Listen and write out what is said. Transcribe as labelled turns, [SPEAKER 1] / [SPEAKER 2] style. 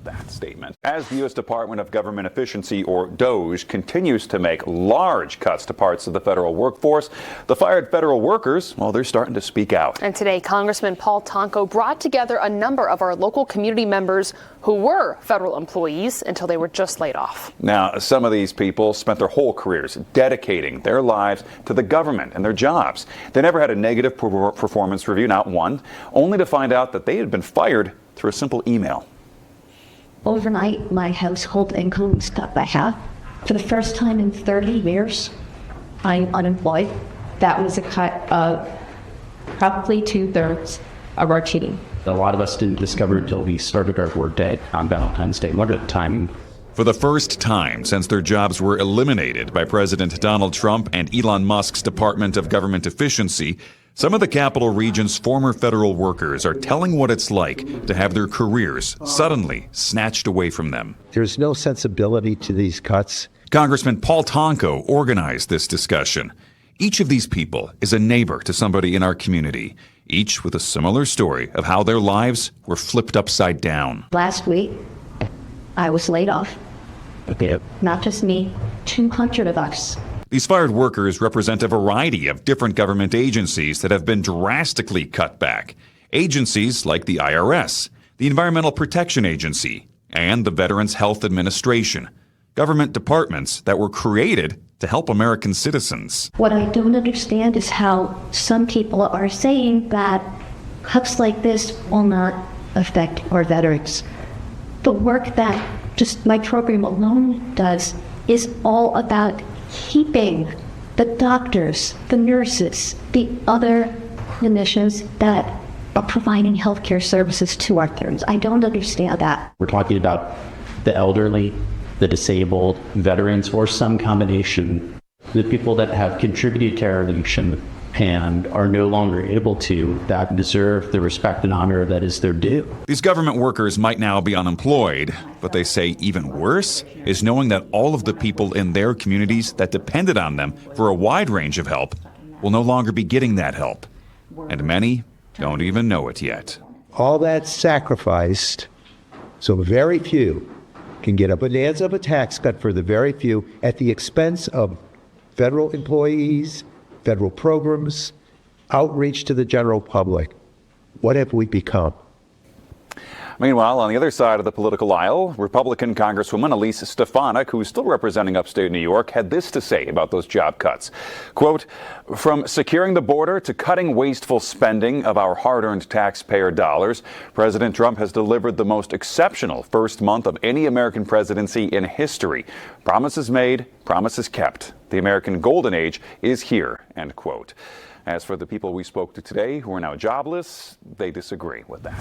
[SPEAKER 1] That statement. As the U.S. Department of Government Efficiency, or DOGE, continues to make large cuts to parts of the federal workforce, the fired federal workers, well, they're starting to speak out.
[SPEAKER 2] And today, Congressman Paul Tonko brought together a number of our local community members who were federal employees until they were just laid off.
[SPEAKER 1] Now, some of these people spent their whole careers dedicating their lives to the government and their jobs. They never had a negative performance review, not one, only to find out that they had been fired through a simple email.
[SPEAKER 3] Overnight, my household income was cut by half. For the first time in 30 years, I'm unemployed. That was a cut of probably 2/3 of our team.
[SPEAKER 4] A lot of us didn't discover until we started our workday on Valentine's Day. What a time.
[SPEAKER 1] For the first time since their jobs were eliminated by President Donald Trump and Elon Musk's Department of Government Efficiency, some of the Capital Region's former federal workers are telling what it's like to have their careers suddenly snatched away from them.
[SPEAKER 5] There's no sensibility to these cuts.
[SPEAKER 1] Congressman Paul Tonko organized this discussion. Each of these people is a neighbor to somebody in our community, each with a similar story of how their lives were flipped upside down.
[SPEAKER 3] Last week, I was laid off. Not just me, 200 of us.
[SPEAKER 1] These fired workers represent a variety of different government agencies that have been drastically cut back. Agencies like the IRS, the Environmental Protection Agency, and the Veterans Health Administration. Government departments that were created to help American citizens.
[SPEAKER 3] What I don't understand is how some people are saying that cuts like this will not affect our veterans. The work that just my program alone does is all about keeping the doctors, the nurses, the other clinicians that are providing healthcare services to our veterans. I don't understand that.
[SPEAKER 4] We're talking about the elderly, the disabled, veterans, or some combination. The people that have contributed to our nation and are no longer able to, that deserve the respect and honor that is their due.
[SPEAKER 1] These government workers might now be unemployed, but they say even worse is knowing that all of the people in their communities that depended on them for a wide range of help will no longer be getting that help. And many don't even know it yet.
[SPEAKER 5] All that sacrificed, so very few can get a bonanza of a tax cut for the very few at the expense of federal employees, federal programs, outreach to the general public. What have we become?
[SPEAKER 1] Meanwhile, on the other side of the political aisle, Republican Congresswoman Elise Stefanik, who's still representing upstate New York, had this to say about those job cuts. Quote, "From securing the border to cutting wasteful spending of our hard-earned taxpayer dollars, President Trump has delivered the most exceptional first month of any American presidency in history. Promises made, promises kept. The American golden age is here," end quote. As for the people we spoke to today who are now jobless, they disagree with that.